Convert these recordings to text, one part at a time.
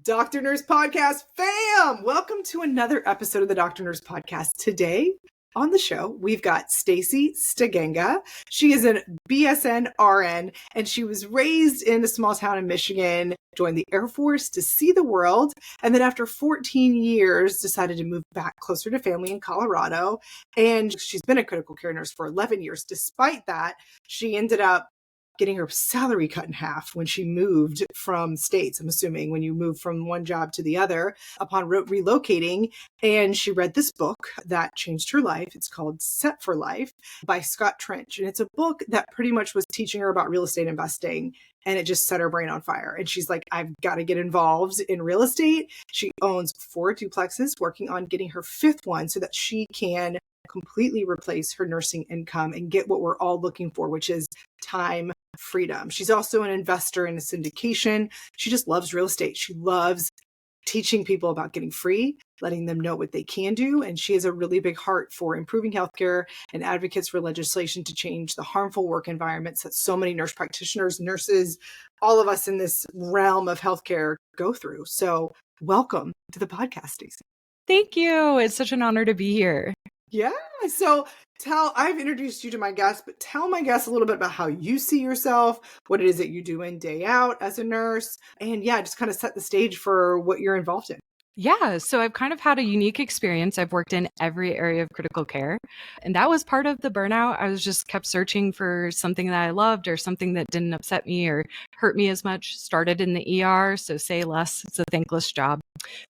Doctor Nurse Podcast fam! Welcome to another episode of the Doctor Nurse Podcast. Today on the show, we've got Stacey Stenenga. She is a BSN RN, and she was raised in a small town in Michigan, joined the Air Force to see the world, and then after 14 years, decided to move back closer to family in Colorado. And she's been a critical care nurse for 11 years. Despite that, she ended up getting her salary cut in half when she moved from states. I'm assuming when you move from one job to the other upon relocating. And she read this book that changed her life. It's called Set for Life by Scott Trench. And it's a book that pretty much was teaching her about real estate investing. And it just set her brain on fire. And she's like, I've got to get involved in real estate. She owns 4 duplexes, working on getting her 5th one so that she can completely replace her nursing income and get what we're all looking for, which is time freedom. She's also an investor in a syndication. She just loves real estate. She loves teaching people about getting free, letting them know what they can do. And she has a really big heart for improving healthcare and advocates for legislation to change the harmful work environments that so many nurse practitioners, nurses, all of us in this realm of healthcare go through. So welcome to the podcast, Stacey. Thank you. It's such an honor to be here. Yeah. So I've introduced you to my guests, but tell my guests a little bit about how you see yourself, what it is that you do in day out as a nurse, and just kind of set the stage for what you're involved in. Yeah, so I've kind of had a unique experience. I've worked in every area of critical care, and that was part of the burnout. I was just kept searching for something that I loved or something that didn't upset me or hurt me as much. Started in the ER, so say less. It's a thankless job.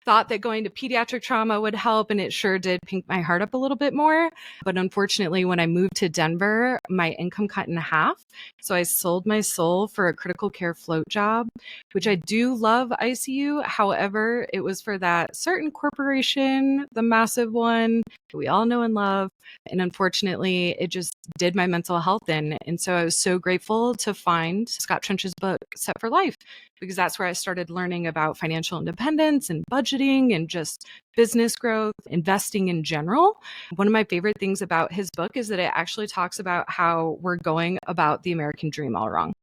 Thought that going to pediatric trauma would help, and it sure did pink my heart up a little bit more. But unfortunately, when I moved to Denver, my income cut in half. So I sold my soul for a critical care float job, which I do love ICU. However, it was for that certain corporation, the massive one that we all know and love. And unfortunately, it just did my mental health in. And so I was so grateful to find Scott Trench's book, Set for Life, because that's where I started learning about financial independence and budgeting and just business growth, investing in general. One of my favorite things about his book is that it actually talks about how we're going about the American dream all wrong.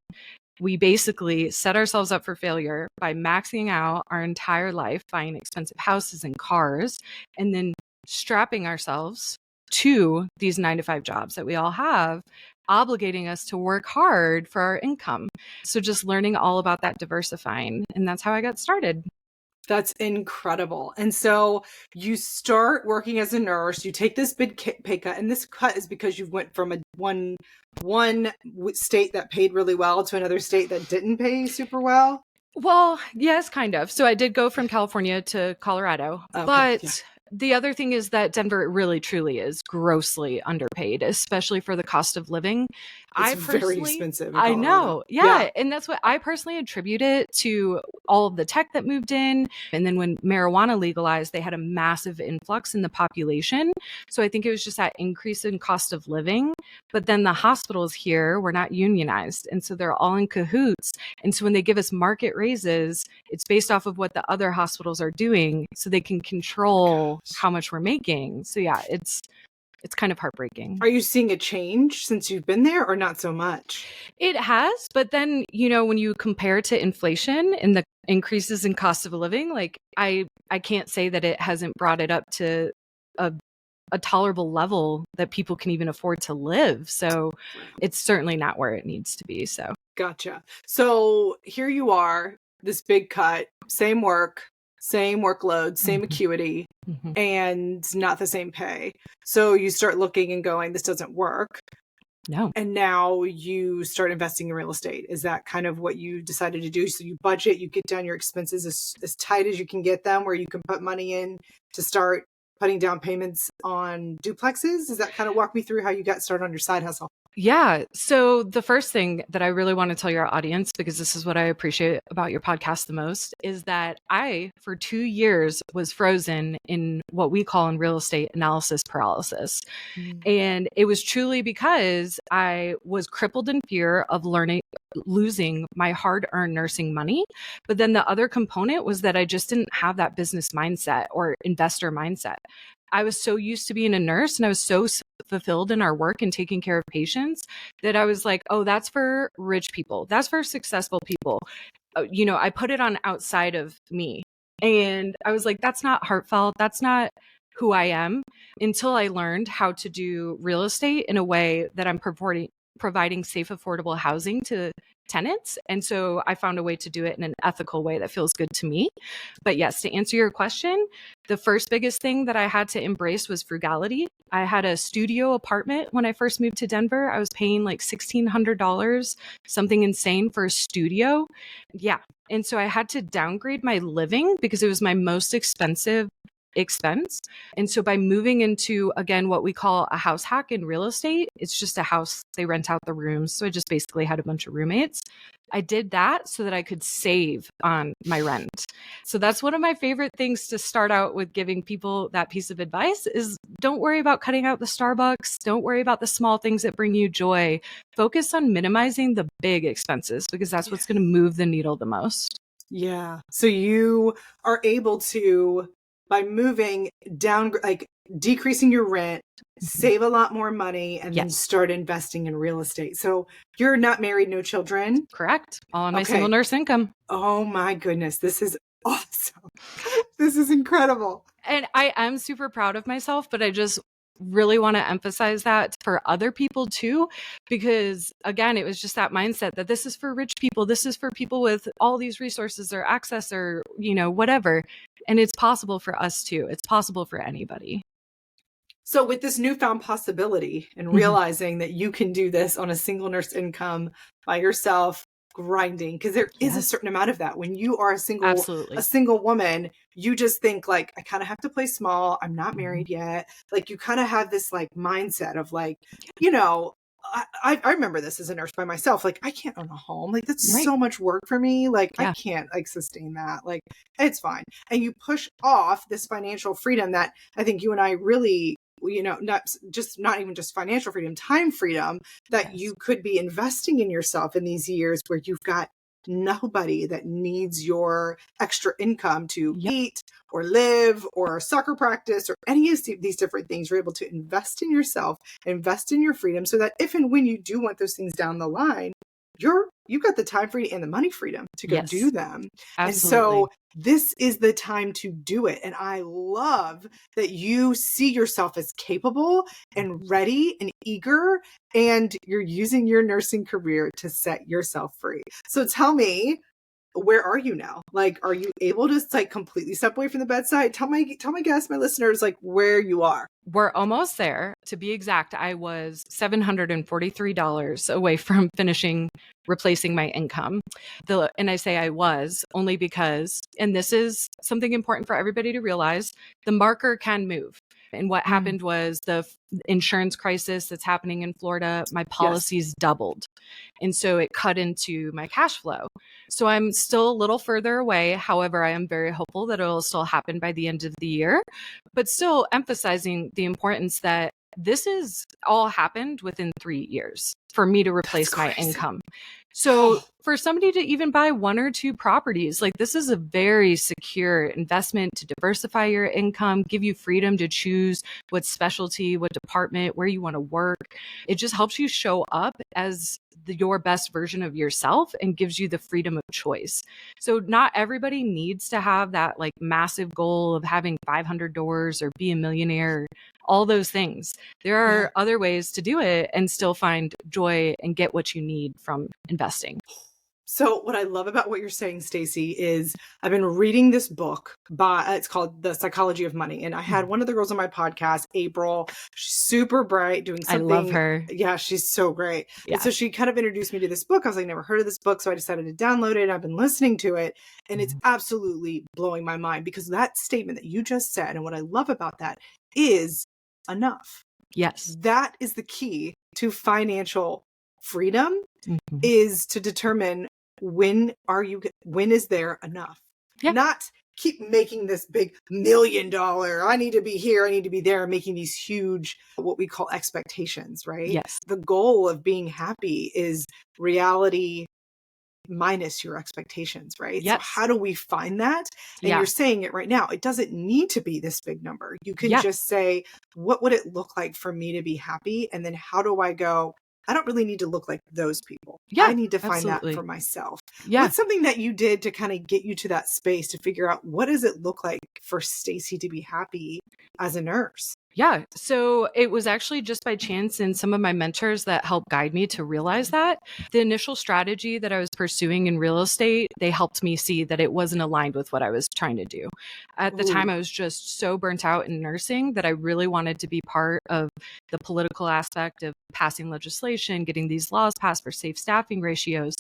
We basically set ourselves up for failure by maxing out our entire life, buying expensive houses and cars, and then strapping ourselves to these 9-to-5 jobs that we all have, obligating us to work hard for our income. So just learning all about that diversifying. And that's how I got started. That's incredible. And so you start working as a nurse, you take this big pay cut, and this cut is because you went from one state that paid really well to another state that didn't pay super well? Well, yes, kind of. So I did go from California to Colorado, but the other thing is that Denver really truly is grossly underpaid, especially for the cost of living. It's very expensive. I know. Yeah. And that's what I personally attribute it to, all of the tech that moved in. And then when marijuana legalized, they had a massive influx in the population. So I think it was just that increase in cost of living. But then the hospitals here were not unionized. And so they're all in cahoots. And so when they give us market raises, it's based off of what the other hospitals are doing so they can control how much we're making. So yeah, it's kind of heartbreaking. Are you seeing a change since you've been there or not so much? It has, but then, when you compare to inflation and the increases in cost of living, like I can't say that it hasn't brought it up to a tolerable level that people can even afford to live. So it's certainly not where it needs to be. So gotcha. So here you are, this big cut, same work, same workload, same acuity, and not the same pay. So you start looking and going, this doesn't work. No. And now you start investing in real estate. Is that kind of what you decided to do? So you budget, you get down your expenses as tight as you can get them, where you can put money in to start putting down payments on duplexes? Does that kind of walk me through how you got started on your side hustle? Yeah. So the first thing that I really want to tell your audience, because this is what I appreciate about your podcast the most, is that I, for 2 years, was frozen in what we call in real estate analysis paralysis. And it was truly because I was crippled in fear of losing my hard-earned nursing money. But then the other component was that I just didn't have that business mindset or investor mindset. I was so used to being a nurse and I was so fulfilled in our work and taking care of patients that I was like, oh, that's for rich people. That's for successful people. I put it on outside of me. And I was like, that's not heartfelt. That's not who I am, until I learned how to do real estate in a way that I'm providing safe, affordable housing to tenants. And so I found a way to do it in an ethical way that feels good to me. But yes, to answer your question, the first biggest thing that I had to embrace was frugality. I had a studio apartment when I first moved to Denver. I was paying like $1,600, something insane for a studio. Yeah. And so I had to downgrade my living because it was my most expensive expense. And so by moving into, again, what we call a house hack in real estate, it's just a house, they rent out the rooms. So I just basically had a bunch of roommates. I did that so that I could save on my rent. So that's one of my favorite things to start out with giving people that piece of advice is don't worry about cutting out the Starbucks. Don't worry about the small things that bring you joy. Focus on minimizing the big expenses because that's what's going to move the needle the most. Yeah. So you are able to, by moving down, like decreasing your rent, save a lot more money, and then start investing in real estate. So you're not married, no children? Correct. All on my single nurse income. Oh my goodness. This is awesome. This is incredible. And I am super proud of myself, but I just really want to emphasize that for other people too, because again, it was just that mindset that this is for rich people. This is for people with all these resources or access or, whatever. And it's possible for us too. It's possible for anybody. So with this newfound possibility and realizing that you can do this on a single nurse income by yourself, grinding, because there is a certain amount of that when you are a single woman, you just think like, I kind of have to play small. I'm not married yet. Like you kind of have this like mindset of like, I remember this as a nurse by myself. Like I can't own a home. Like that's so much work for me. Like I can't like sustain that. Like it's fine. And you push off this financial freedom that I think you and I really, not even just financial freedom, time freedom that you could be investing in yourself in these years where you've got nobody that needs your extra income to eat or live or soccer practice or any of these different things. You're able to invest in yourself, invest in your freedom so that if and when you do want those things down the line, you've got the time freedom and the money freedom to go do them. Absolutely. And so this is the time to do it. And I love that you see yourself as capable and ready and eager, and you're using your nursing career to set yourself free. So tell me, where are you now? Like, are you able to like completely step away from the bedside? Tell my guests, my listeners, like where you are. We're almost there. To be exact, I was $743 away from replacing my income. And I say I was only because, and this is something important for everybody to realize, the marker can move. And what happened was the insurance crisis that's happening in Florida, my policies doubled. And so it cut into my cash flow. So I'm still a little further away. However, I am very hopeful that it'll still happen by the end of the year, but still emphasizing the importance that this is all happened within 3 years for me to replace my income. So for somebody to even buy 1 or 2 properties, like this is a very secure investment to diversify your income, give you freedom to choose what specialty, what department, where you want to work. It just helps you show up as your best version of yourself and gives you the freedom of choice. So not everybody needs to have that like massive goal of having 500 doors or be a millionaire, all those things. There are other ways to do it and still find joy and get what you need from investing. So what I love about what you're saying, Stacey, is I've been reading this book it's called The Psychology of Money. And I had one of the girls on my podcast, April. She's super bright, doing something. I love her. Yeah, she's so great. Yeah. And so she kind of introduced me to this book. I was like, never heard of this book. So I decided to download it. I've been listening to it. And it's absolutely blowing my mind because that statement that you just said, and what I love about that is enough. Yes. That is the key to financial freedom, is to determine when is there enough? Not keep making this big $1 million, I need to be here, I need to be there, making these huge, what we call expectations, right? Yes. The goal of being happy is reality minus your expectations, right? Yes. So how do we find that? And you're saying it right now. It doesn't need to be this big number. You can just say, what would it look like for me to be happy? And then how do I go I don't really need to look like those people. Yeah, I need to find that absolutely. for myself. Yeah. What's something that you did to kind of get you to that space to figure out what does it look like for Stacey to be happy as a nurse? Yeah. So it was actually just by chance and some of my mentors that helped guide me to realize that the initial strategy that I was pursuing in real estate, they helped me see that it wasn't aligned with what I was trying to do. At the time, Ooh. I was just so burnt out in nursing that I really wanted to be part of the political aspect of passing legislation, getting these laws passed for safe staffing ratios.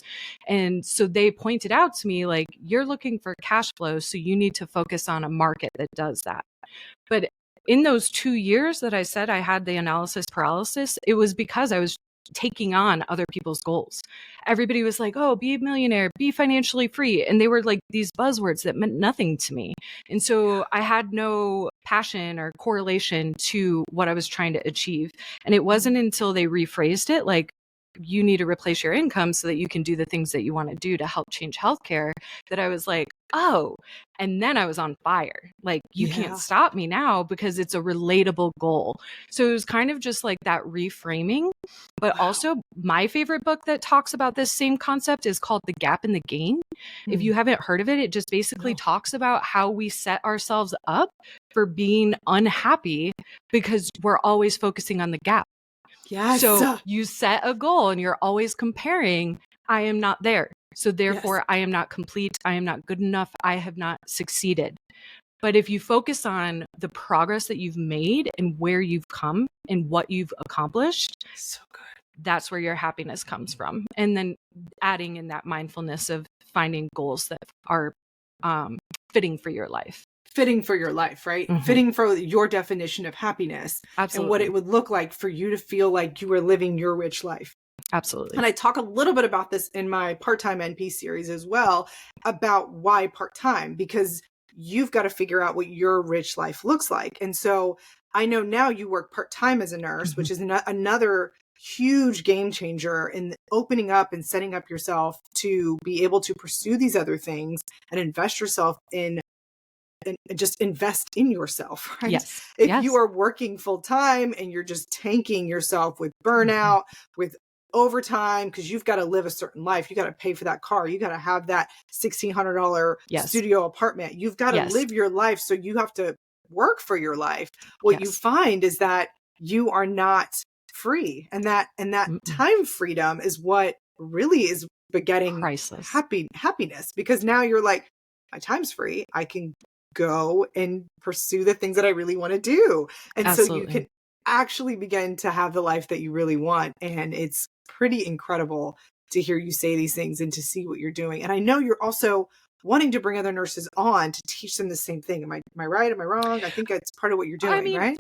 And so they pointed out to me, like, you're looking for cash flow, so you need to focus on a market that does that. But in those 2 years that I said I had the analysis paralysis, it was because I was taking on other people's goals. Everybody was like, oh, be a millionaire, be financially free. And they were like these buzzwords that meant nothing to me. And so I had no passion or correlation to what I was trying to achieve. And it wasn't until they rephrased it, like, you need to replace your income so that you can do the things that you want to do to help change healthcare, that I was like, oh. And then I was on fire. Like, you can't stop me now because it's a relatable goal. So it was kind of just like that reframing. But also, my favorite book that talks about this same concept is called The Gap in the Gain. If you haven't heard of it, it just basically talks about how we set ourselves up for being unhappy because we're always focusing on the gap. Yes. So you set a goal and you're always comparing, I am not there. So therefore, I am not complete. I am not good enough. I have not succeeded. But if you focus on the progress that you've made and where you've come and what you've accomplished, so good. That's where your happiness comes from. And then adding in that mindfulness of finding goals that are fitting for your life. Fitting for your life, right? Mhm. Fitting for your definition of happiness. Absolutely. And what it would look like for you to feel like you were living your rich life. Absolutely. And I talk a little bit about this in my part-time NP series as well, about why part-time, because you've got to figure out what your rich life looks like. And so I know now you work part-time as a nurse, which is another huge game changer in opening up and setting up yourself to be able to pursue these other things and invest yourself in and just invest in yourself, right? Yes. If Yes. you are working full time and you're just tanking yourself with burnout, with overtime, because you've got to live a certain life, you got to pay for that car, you got to have that $1,600 studio apartment, you've got to live your life, so you have to work for your life. What you find is that you are not free, and that time freedom is what really is begetting priceless happiness, because now you're like, my time's free, I can go and pursue the things that I really want to do. And Absolutely. so you can actually begin to have the life that you really want. And it's pretty incredible to hear you say these things and to see what you're doing. And I know you're also wanting to bring other nurses on to teach them the same thing. Am I right? Am I wrong? I think it's part of what you're doing, right?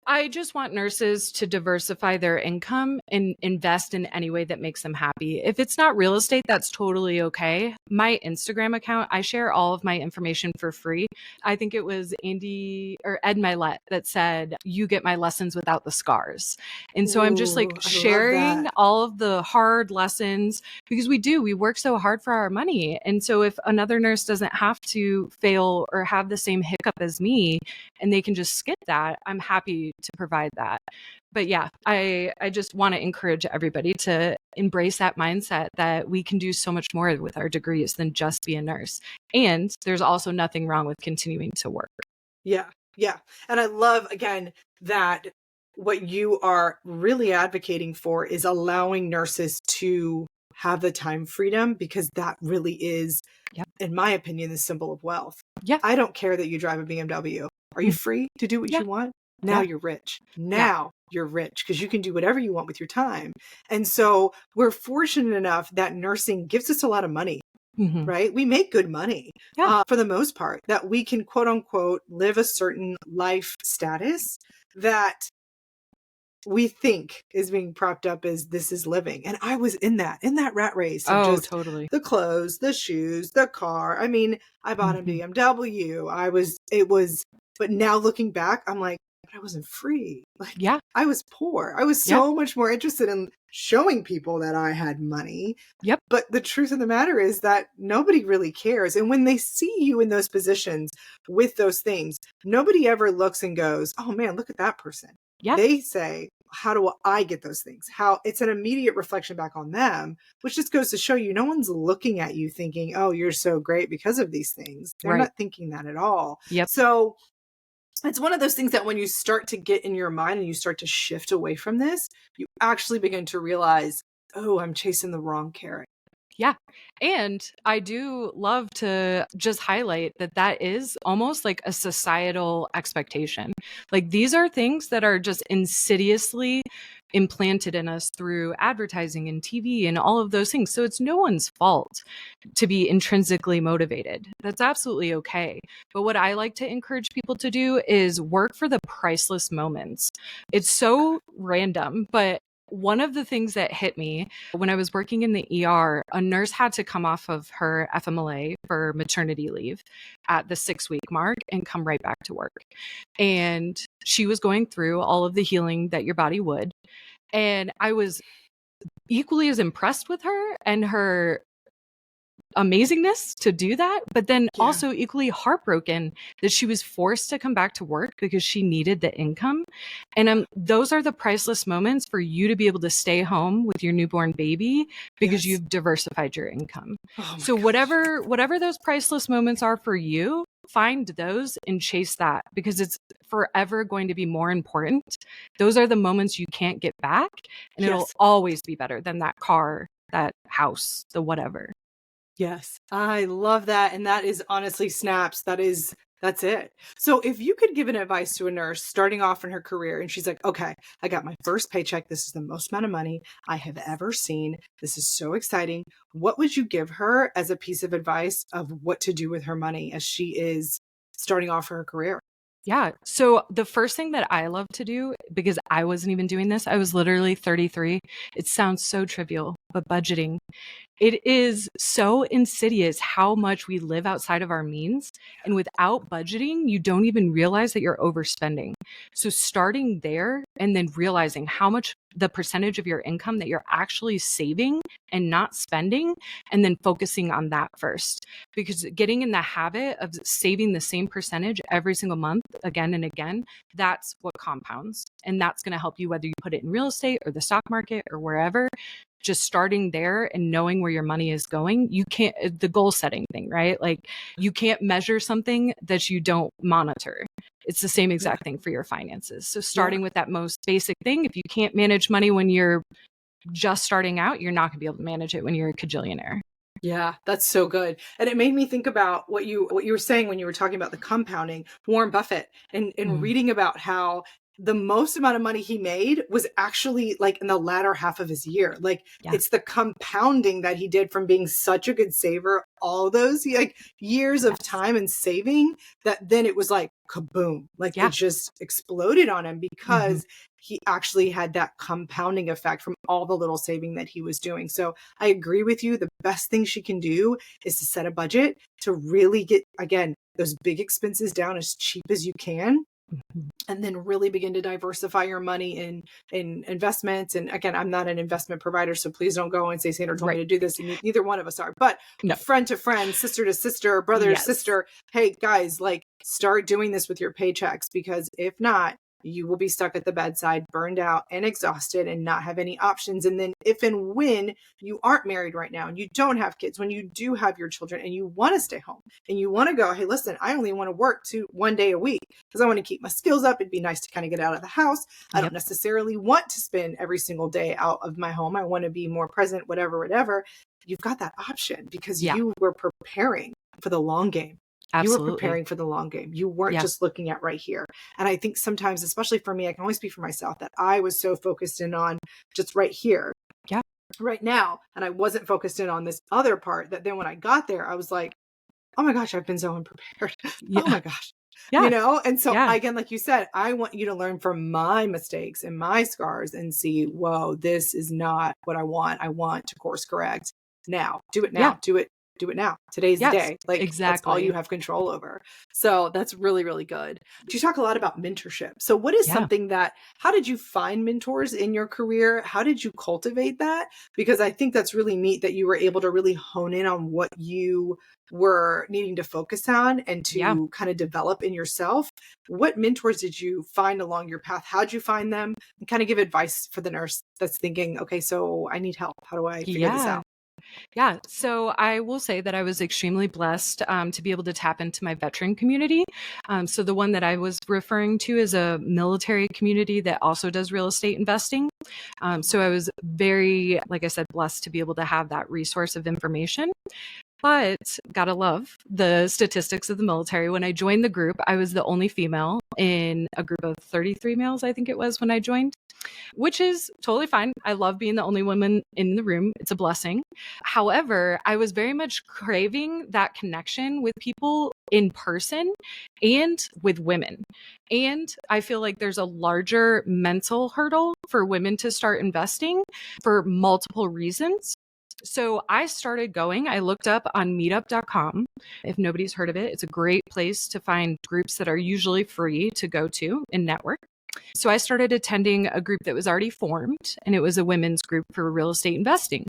I just want nurses to diversify their income and invest in any way that makes them happy. If it's not real estate, that's totally okay. My Instagram account, I share all of my information for free. I think it was Ed Milet that said, you get my lessons without the scars. And so I'm just like sharing all of the hard lessons, because we work so hard for our money. And so if another nurse doesn't have to fail or have the same hiccup as me and they can just skip that, I'm happy to provide that. But yeah, I just want to encourage everybody to embrace that mindset that we can do so much more with our degrees than just be a nurse. And there's also nothing wrong with continuing to work. Yeah. Yeah. And I love, again, that what you are really advocating for is allowing nurses to have the time freedom, because that really is, in my opinion, the symbol of wealth. Yeah. I don't care that you drive a BMW. Are you free to do what you want? Now you're rich. Now you're rich, because you can do whatever you want with your time. And so we're fortunate enough that nursing gives us a lot of money. Right? We make good money for the most part, that we can, quote unquote, live a certain life status that we think is being propped up as this is living. And I was in that rat race of just totally. The clothes, the shoes, the car. I mean, I bought a BMW. But now looking back, I'm like, but I wasn't free. Like, I was poor. I was so much more interested in showing people that I had money. But the truth of the matter is that nobody really cares. And when they see you in those positions with those things, nobody ever looks and goes, oh man, look at that person. They say, how do I get those things? How it's an immediate reflection back on them, which just goes to show you no one's looking at you thinking, oh, you're so great because of these things. They're Right. not thinking that at all. Yep. So it's one of those things that when you start to get in your mind and you start to shift away from this, you actually begin to realize, oh, I'm chasing the wrong carrot. Yeah. And I do love to just highlight that that is almost like a societal expectation. Like these are things that are just insidiously implanted in us through advertising and TV and all of those things. So it's no one's fault to be intrinsically motivated. That's absolutely okay. But what I like to encourage people to do is work for the priceless moments. It's so random, but one of the things that hit me when I was working in the ER, a nurse had to come off of her FMLA for maternity leave at the 6-week mark and come right back to work. And she was going through all of the healing that your body would. And I was equally as impressed with her and her amazingness to do that, but then also equally heartbroken that she was forced to come back to work because she needed the income. And those are the priceless moments for you to be able to stay home with your newborn baby because you've diversified your income. So whatever those priceless moments are for you, find those and chase that because it's forever going to be more important. Those are the moments you can't get back, and it'll always be better than that car, that house, the whatever. Yes, I love that. And that is honestly snaps. That's it. So if you could give an advice to a nurse starting off in her career and she's like, okay, I got my first paycheck. This is the most amount of money I have ever seen. This is so exciting. What would you give her as a piece of advice of what to do with her money as she is starting off her career? Yeah. So the first thing that I love to do, because I wasn't even doing this, I was literally 33. It sounds so trivial, but budgeting. It is so insidious how much we live outside of our means. And without budgeting, you don't even realize that you're overspending. So starting there and then realizing how much the percentage of your income that you're actually saving and not spending, and then focusing on that first. Because getting in the habit of saving the same percentage every single month, again and again, that's what compounds. And that's going to help you whether you put it in real estate or the stock market or wherever. Just starting there and knowing where your money is going, you can't, the goal setting thing, right? Like you can't measure something that you don't monitor. It's the same exact thing for your finances. So starting with that most basic thing, if you can't manage money when you're just starting out, you're not gonna be able to manage it when you're a cajillionaire. Yeah, that's so good. And it made me think about what you were saying when you were talking about the compounding, Warren Buffett, and reading about how the most amount of money he made was actually like in the latter half of his year. Like it's the compounding that he did from being such a good saver all those like years of time and saving that then it was like kaboom, like it just exploded on him because he actually had that compounding effect from all the little saving that he was doing. So I agree with you. The best thing she can do is to set a budget to really get, again, those big expenses down as cheap as you can. And then really begin to diversify your money in investments. And again, I'm not an investment provider, so please don't go and say Sandra told me to do this. And neither one of us are. But friend to friend, sister to sister, brother to sister, hey guys, like start doing this with your paychecks, because if not, you will be stuck at the bedside, burned out and exhausted and not have any options. And then if and when you aren't married right now and you don't have kids, when you do have your children and you want to stay home and you want to go, hey, listen, I only want to work 1 day a week because I want to keep my skills up. It'd be nice to kind of get out of the house. I don't necessarily want to spend every single day out of my home. I want to be more present, whatever. You've got that option because you were preparing for the long game. Absolutely. You were preparing for the long game. You weren't just looking at right here. And I think sometimes, especially for me, I can only speak for myself, that I was so focused in on just right here, right now. And I wasn't focused in on this other part that then when I got there, I was like, oh my gosh, I've been so unprepared. Oh my gosh. You know? And so again, like you said, I want you to learn from my mistakes and my scars and see, whoa, this is not what I want. I want to course correct now. Do it now. Do it do it now. Today's the Yes, day. Like that's all you exactly. have control over. So that's really, really good. You talk a lot about mentorship. So what is Yeah. something how did you find mentors in your career? How did you cultivate that? Because I think that's really neat that you were able to really hone in on what you were needing to focus on and Yeah. to kind of develop in yourself. What mentors did you find along your path? How'd you find them? And kind of give advice for the nurse that's thinking, okay, so I need help. How do I figure this Yeah. out? Yeah. So I will say that I was extremely blessed to be able to tap into my veteran community. So the one that I was referring to is a military community that also does real estate investing. So I was very, like I said, blessed to be able to have that resource of information. But gotta love the statistics of the military. When I joined the group, I was the only female in a group of 33 males, I think it was when I joined, which is totally fine. I love being the only woman in the room. It's a blessing. However, I was very much craving that connection with people in person and with women. And I feel like there's a larger mental hurdle for women to start investing for multiple reasons. So I started going, I looked up on meetup.com. If nobody's heard of it, it's a great place to find groups that are usually free to go to and network. So I started attending a group that was already formed, and it was a women's group for real estate investing.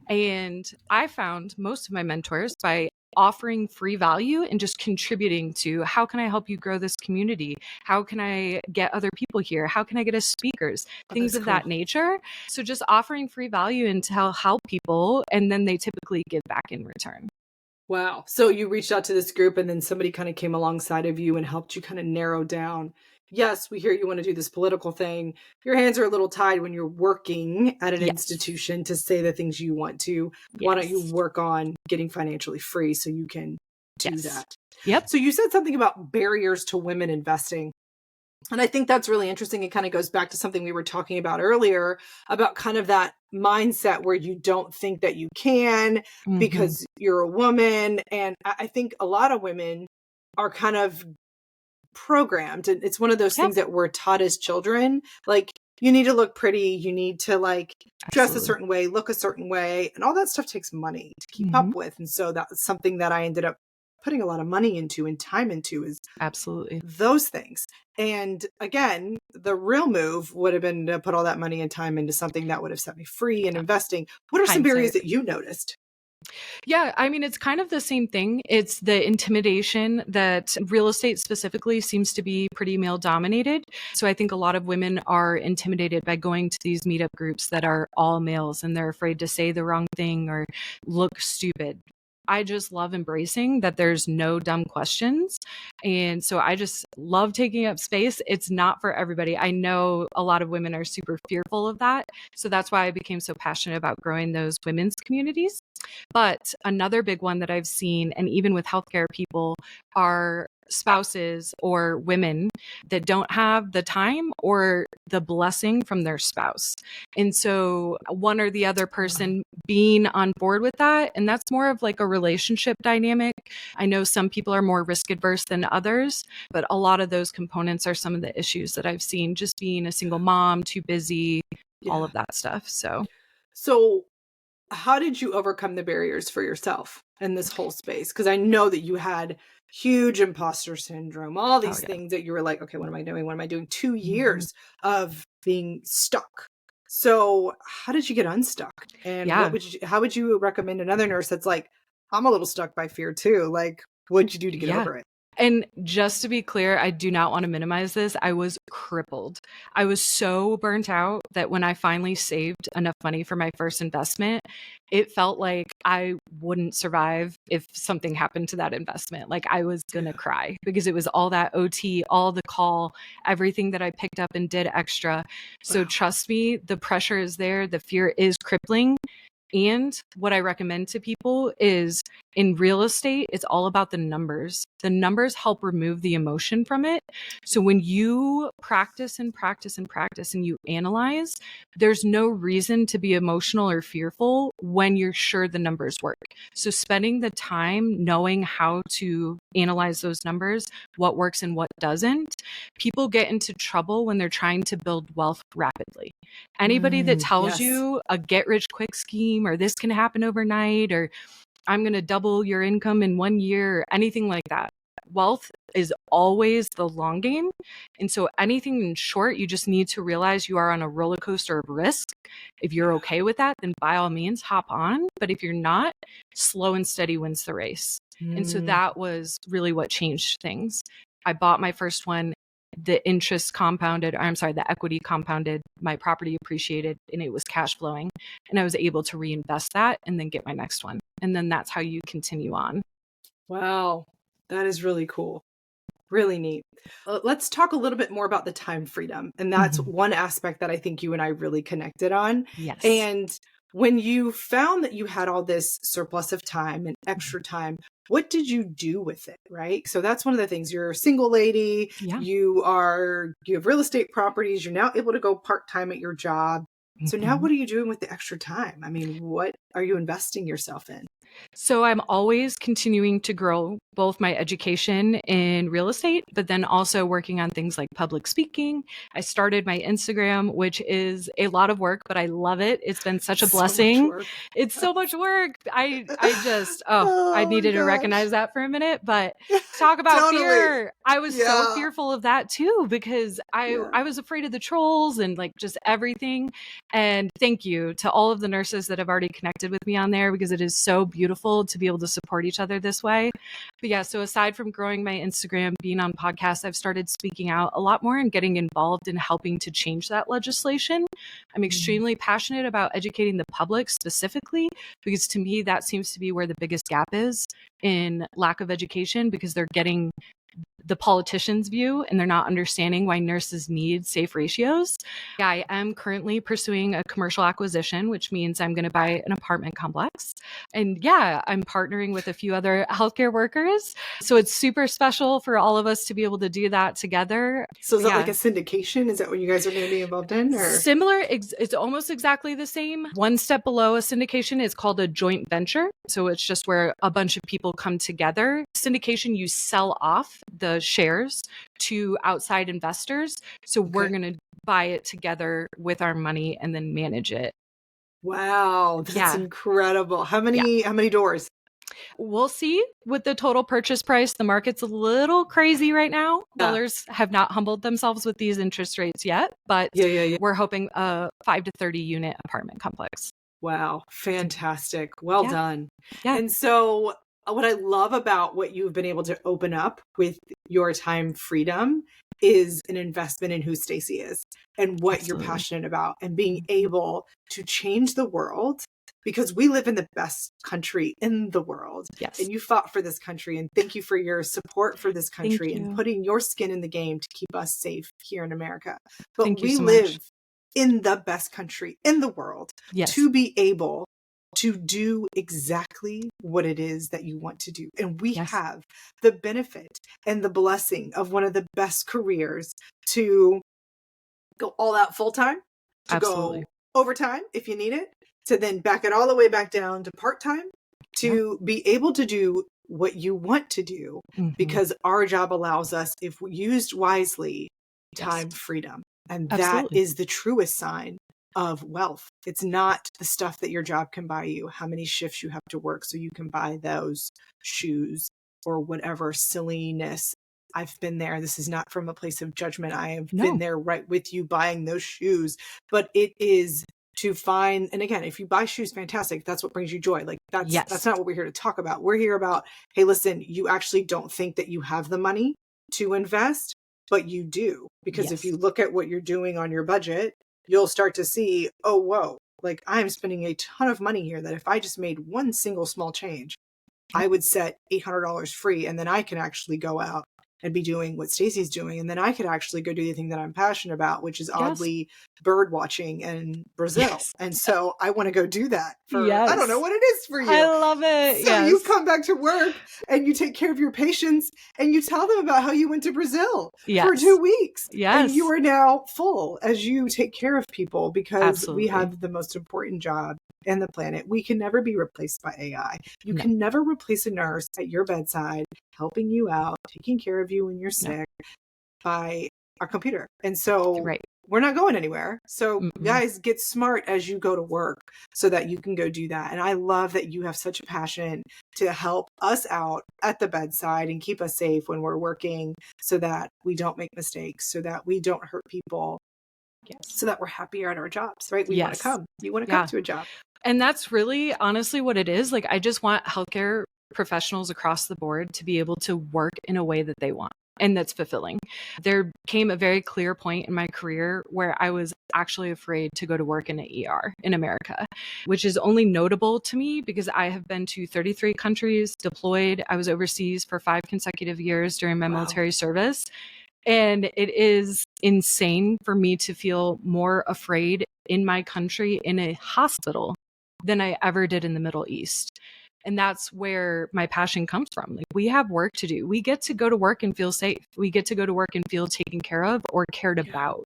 And I found most of my mentors by offering free value and just contributing to how can I help you grow this community? How can I get other people here? How can I get us speakers? Oh, Things that's of cool. that nature. So just offering free value and to help people, and then they typically give back in return. Wow. So you reached out to this group and then somebody kind of came alongside of you and helped you kind of narrow down. Yes, we hear you want to do this political thing. Your hands are a little tied when you're working at an Yes. institution to say the things you want to. Why don't you Yes. work on getting financially free so you can do Yes. that? Yep. So you said something about barriers to women investing. And I think that's really interesting. It kind of goes back to something we were talking about earlier about kind of that mindset where you don't think that you can Mm-hmm. because you're a woman. And I think a lot of women are kind of programmed. And it's one of those Yep. things that we're taught as children. Like, you need to look pretty, you need to like dress a Absolutely. certain way, look a certain way. And all that stuff takes money to keep Mm-hmm. up with. And so that's something that I ended up putting a lot of money into and time into is Absolutely. those things. And again, the real move would have been to put all that money and time into something that would have set me free and investing. What are some barriers Hindsight. that you noticed? Yeah, I mean, it's kind of the same thing. It's the intimidation that real estate specifically seems to be pretty male dominated. So I think a lot of women are intimidated by going to these meetup groups that are all males and they're afraid to say the wrong thing or look stupid. I just love embracing that there's no dumb questions. And so I just love taking up space. It's not for everybody. I know a lot of women are super fearful of that. So that's why I became so passionate about growing those women's communities. But another big one that I've seen, and even with healthcare people, are spouses or women that don't have the time or the blessing from their spouse. And so one or the other person being on board with that, and that's more of like a relationship dynamic. I know some people are more risk adverse than others, but a lot of those components are some of the issues that I've seen just being a single mom, too busy, all Yeah. of that stuff. So how did you overcome the barriers for yourself in this whole space? Because I know that you had huge imposter syndrome, all Oh these yeah. things that you were like, okay, what am I doing? What am I doing? 2 Mhm. years of being stuck. So how did you get unstuck? And Yeah. how would you recommend another nurse that's like, I'm a little stuck by fear too. Like, what'd you do to get Yeah. over it? And just to be clear, I do not want to minimize this. I was crippled. I was so burnt out that when I finally saved enough money for my first investment, it felt like I wouldn't survive if something happened to that investment. Like I was going to Yeah. cry because it was all that OT, all the call, everything that I picked up and did extra. So Wow. trust me, the pressure is there. The fear is crippling. And what I recommend to people is in real estate, it's all about the numbers. The numbers help remove the emotion from it. So when you practice and practice and practice and you analyze, there's no reason to be emotional or fearful when you're sure the numbers work. So spending the time knowing how to analyze those numbers, what works and what doesn't, people get into trouble when they're trying to build wealth rapidly. Anybody that tells Yes. you a get rich quick scheme or this can happen overnight or I'm going to double your income in 1 year, anything like that. Wealth is always the long game. And so anything in short, you just need to realize you are on a roller coaster of risk. If you're okay with that, then by all means hop on. But if you're not, slow and steady wins the race. And so that was really what changed things. I bought my first one. The equity compounded, my property appreciated, and it was cash flowing. And I was able to reinvest that and then get my next one. And then that's how you continue on. Wow. That is really cool. Really neat. Let's talk a little bit more about the time freedom. And that's one aspect that I think you and I really connected on. Yes. And when you found that you had all this surplus of time and extra time, what did you do with it? Right. So that's one of the things. You're a single lady. Yeah. You have real estate properties. You're now able to go part-time at your job. So now what are you doing with the extra time? I mean, what are you investing yourself in? So I'm always continuing to grow both my education in real estate, but then also working on things like public speaking. I started my Instagram, which is a lot of work, but I love it. It's been such a blessing. It's so much work. I needed to recognize that for a minute, but talk about fear. I was so fearful of that too, because I was afraid of the trolls and like just everything. And thank you to all of the nurses that have already connected with me on there, because it is so beautiful to be able to support each other this way. But yeah, so aside from growing my Instagram, being on podcasts, I've started speaking out a lot more and getting involved in helping to change that legislation. I'm extremely passionate about educating the public specifically, because to me, that seems to be where the biggest gap is in lack of education, because they're getting the politician's view and they're not understanding why nurses need safe ratios. Yeah, I am currently pursuing a commercial acquisition, which means I'm going to buy an apartment complex. And yeah, I'm partnering with a few other healthcare workers. So it's super special for all of us to be able to do that together. So is that like a syndication? Is that what you guys are going to be involved in? Or? Similar, it's almost exactly the same. One step below a syndication is called a joint venture. So it's just where a bunch of people come together. Syndication, you sell off the shares to outside investors. So we're going to buy it together with our money and then manage it. Wow, that's incredible. How many doors? We'll see with the total purchase price. The market's a little crazy right now. Sellers have not humbled themselves with these interest rates yet, but we're hoping a 5 to 30 unit apartment complex. Wow, fantastic. Well done. Yeah. And so what I love about what you've been able to open up with your time freedom is an investment in who Stacey is and what you're passionate about, and being able to change the world, because we live in the best country in the world. Yes. And you fought for this country, and thank you for your support for this country and putting your skin in the game to keep us safe here in America. But we live in the best country in the world to be able to do exactly what it is that you want to do. And we have the benefit and the blessing of one of the best careers to go all out full time, to go overtime if you need it, to then back it all the way back down to part-time, to be able to do what you want to do, because our job allows us, if used wisely, time freedom. And that is the truest sign of wealth. It's not the stuff that your job can buy you, how many shifts you have to work so you can buy those shoes or whatever silliness. I've been there. This is not from a place of judgment. I have been there right with you buying those shoes, but it is to find, and again, if you buy shoes, fantastic. That's what brings you joy. Like that's not what we're here to talk about. We're here about, hey, listen, you actually don't think that you have the money to invest, but you do, because if you look at what you're doing on your budget, you'll start to see, oh, whoa, like I'm spending a ton of money here that if I just made one single small change, I would set $800 free. And then I can actually go out and be doing what Stacey's doing. And then I could actually go do the thing that I'm passionate about, which is oddly bird watching in Brazil. And so I want to go do that for, I don't know what it is for you. I love it. So you come back to work and you take care of your patients and you tell them about how you went to Brazil for 2 weeks. And you are now full as you take care of people, because we have the most important job in the planet. We can never be replaced by AI. You can never replace a nurse at your bedside, helping you out, taking care of you when you're sick, by our computer. And so we're not going anywhere. So Mm-mm. guys, get smart as you go to work so that you can go do that. And I love that you have such a passion to help us out at the bedside and keep us safe when we're working so that we don't make mistakes, so that we don't hurt people, Yes. so that we're happier at our jobs, right? Yes. You want to come to a job. And that's really honestly what it is. Like, I just want healthcare professionals across the board to be able to work in a way that they want and that's fulfilling. There came a very clear point in my career where I was actually afraid to go to work in an ER in America, which is only notable to me because I have been to 33 countries deployed. I was overseas for 5 consecutive years during my military service. And it is insane for me to feel more afraid in my country in a hospital than I ever did in the Middle East. And that's where my passion comes from. Like, we have work to do. We get to go to work and feel safe. We get to go to work and feel taken care of or cared about.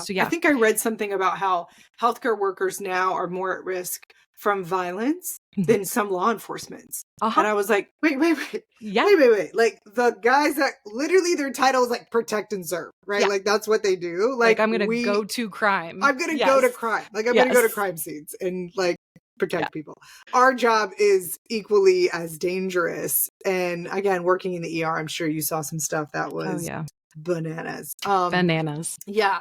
So I think I read something about how healthcare workers now are more at risk from violence than some law enforcement. And I was like, wait. Like, the guys that literally their title is like protect and serve, right? Yeah. Like, that's what they do. Like I'm going to go to crime. I'm going to go to crime. Like, I'm going to go to crime scenes and like protect people. Our job is equally as dangerous. And again, working in the ER, I'm sure you saw some stuff that was bananas. Bananas. Yeah.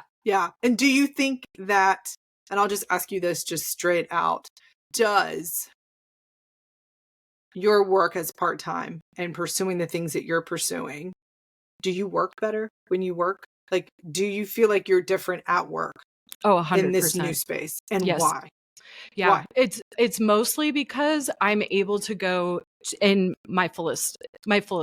And do you think that, and I'll just ask you this just straight out, does your work as part-time and pursuing the things that you're pursuing, do you work better when you work? Like, do you feel like you're different at work? Oh, 100%. In this new space? And why? Yeah, why? It's mostly because I'm able to go in my fullest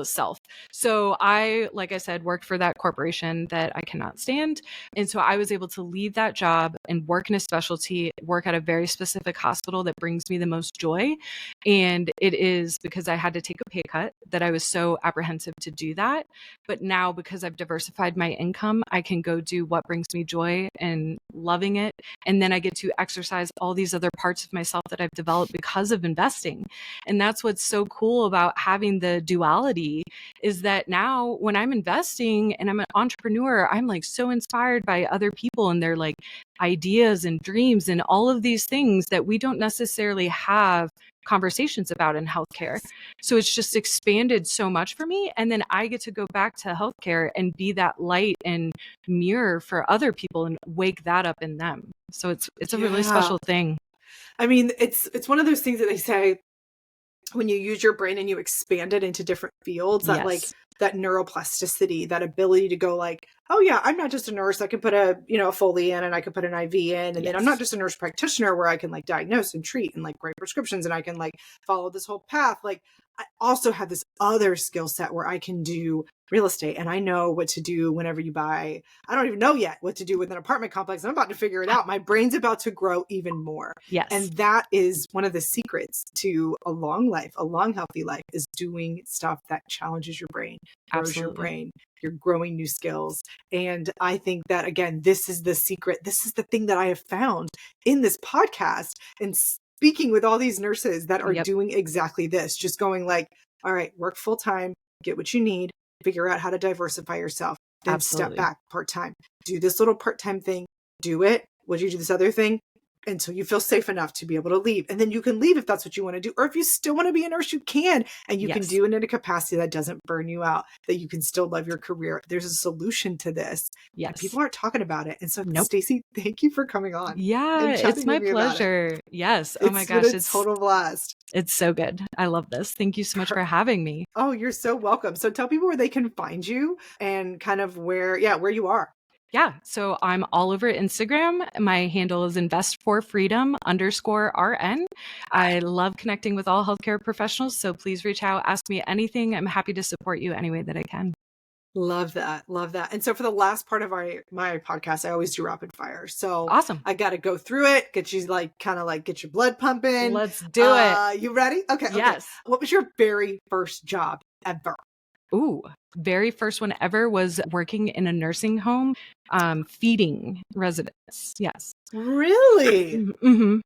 self. So I, like I said, worked for that corporation that I cannot stand. And so I was able to leave that job and work in a specialty, work at a very specific hospital that brings me the most joy. And it is because I had to take a pay cut that I was so apprehensive to do that. But now, because I've diversified my income, I can go do what brings me joy and loving it. And then I get to exercise all these other parts of myself that I've developed because of investing. And that's what's so cool about having the duality, is that now when I'm investing and I'm an entrepreneur, I'm like so inspired by other people and their like ideas and dreams and all of these things that we don't necessarily have conversations about in healthcare. So it's just expanded so much for me. And then I get to go back to healthcare and be that light and mirror for other people and wake that up in them. So it's a really special thing. I mean, it's one of those things that they say, when you use your brain and you expand it into different fields, that like that neuroplasticity, that ability to go like, oh yeah, I'm not just a nurse. I can put a Foley in and I can put an IV in. And then I'm not just a nurse practitioner where I can like diagnose and treat and like write prescriptions and I can like follow this whole path. Like, I also have this other skill set where I can do real estate and I know what to do whenever you buy. I don't even know yet what to do with an apartment complex. I'm about to figure it out. My brain's about to grow even more. Yes. And that is one of the secrets to a long life, a long, healthy life, is doing stuff that challenges your brain, grows your brain. You're growing new skills. And I think that, again, this is the secret. This is the thing that I have found in this podcast and speaking with all these nurses that are doing exactly this, just going like, all right, work full time, get what you need, figure out how to diversify yourself, then step back part-time, do this little part-time thing, do it. Would you do this other thing? Until you feel safe enough to be able to leave. And then you can leave if that's what you want to do. Or if you still want to be a nurse, you can. And you can do it in a capacity that doesn't burn you out, that you can still love your career. There's a solution to this. Yes. And people aren't talking about it. And so, Stacey, thank you for coming on. Yeah, it's my pleasure. Yes. Oh my gosh. It's a total blast. It's so good. I love this. Thank you so much for having me. Oh, you're so welcome. So tell people where they can find you and kind of where you are. Yeah. So I'm all over Instagram. My handle is investforfreedom_RN. I love connecting with all healthcare professionals. So please reach out, ask me anything. I'm happy to support you any way that I can. Love that. Love that. And so for the last part of my podcast, I always do rapid fire. So awesome. I got to go through it, get you like, kind of like get your blood pumping. Let's do it. You ready? Okay. Yes. What was your very first job ever? Ooh, very first one ever was working in a nursing home, feeding residents. Yes. Really? Mm-hmm.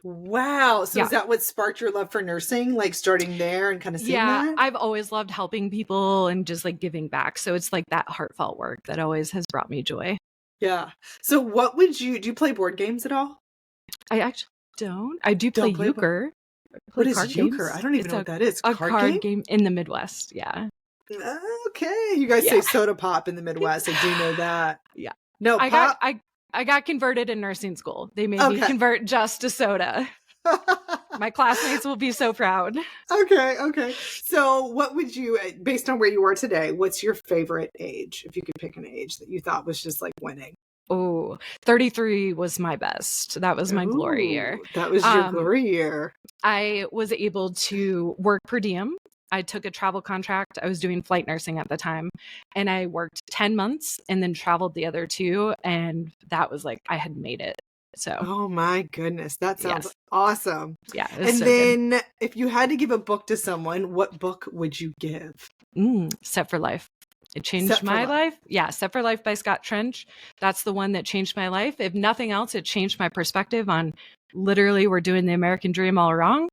Wow. So is that what sparked your love for nursing? Like starting there and kind of seeing that? Yeah, I've always loved helping people and just like giving back. So it's like that heartfelt work that always has brought me joy. Yeah. So what would do you play board games at all? I actually don't. I do play Don't play board. euchre. I play What is card euchre? I games. don't even It's know what that is. a Card game? card game in the Midwest. Yeah. Okay. You guys say Yeah. soda pop in the Midwest. I do know that. Yeah. No, I pop. I got converted in nursing school. They made me convert just to soda. My classmates will be so proud. Okay. So what would you, based on where you are today, what's your favorite age? If you could pick an age that you thought was just like winning. Oh, 33 was my best. That was my glory year. That was your glory year. I was able to work per diem. I took a travel contract. I was doing flight nursing at the time, and I worked 10 months and then traveled the other 2. And that was like, I had made it. So, oh my goodness, that sounds awesome. Yeah. And so then if you had to give a book to someone, what book would you give? Set for Life. It changed my life. Yeah. Set for Life by Scott Trench. That's the one that changed my life. If nothing else, it changed my perspective on literally we're doing the American dream all wrong.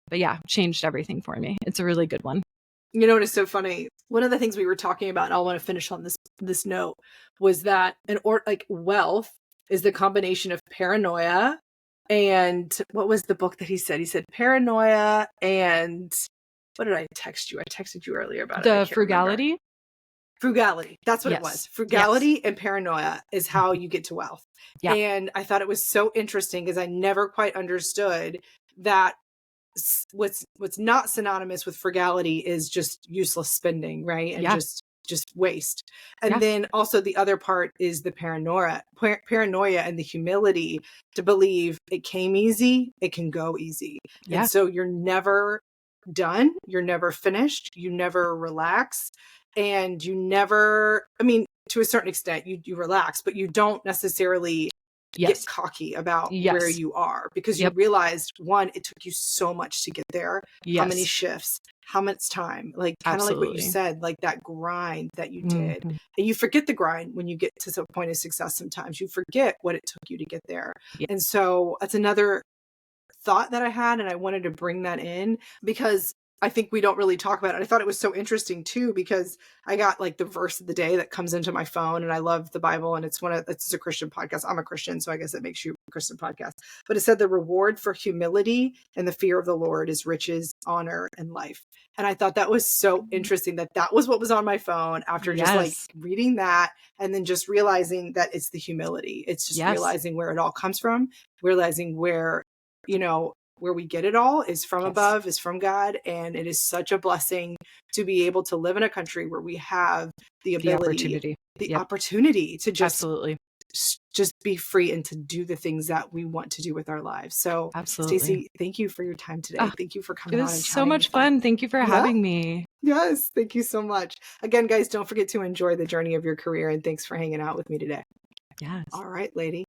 But yeah, changed everything for me. It's a really good one. You know what is so funny? One of the things we were talking about, and I want to finish on this note, was that wealth is the combination of paranoia and what was the book that he said? He said paranoia and what did I text you? I texted you earlier about the frugality. Remember. Frugality. That's what it was. Frugality and paranoia is how you get to wealth. Yeah. And I thought it was so interesting because I never quite understood that what's not synonymous with frugality is just useless spending, right? And just waste. And then also the other part is the paranoia and the humility to believe it came easy, it can go easy. Yeah. And so you're never done, you're never finished, you never relax, and you never, I mean, to a certain extent you relax, but you don't necessarily get cocky about where you are because you realized, one, it took you so much to get there. How many shifts, how much time, like kind of like what you said, like that grind that you did. And you forget the grind when you get to some point of success. Sometimes you forget what it took you to get there. And so that's another thought that I had, and I wanted to bring that in because I think we don't really talk about it. I thought it was so interesting too, because I got like the verse of the day that comes into my phone, and I love the Bible, and it's a Christian podcast. I'm a Christian, so I guess it makes you a Christian podcast. But it said the reward for humility and the fear of the Lord is riches, honor, and life. And I thought that was so interesting that was what was on my phone after just like reading that, and then just realizing that it's the humility. It's just realizing where it all comes from, realizing where, where we get it all is from above, is from God. And it is such a blessing to be able to live in a country where we have the ability, the opportunity to just be free and to do the things that we want to do with our lives. So Stacey, thank you for your time today. Thank you for coming on. It was so much fun. Thank you for having me. Yes. Thank you so much. Again, guys, don't forget to enjoy the journey of your career, and thanks for hanging out with me today. Yes. All right, lady.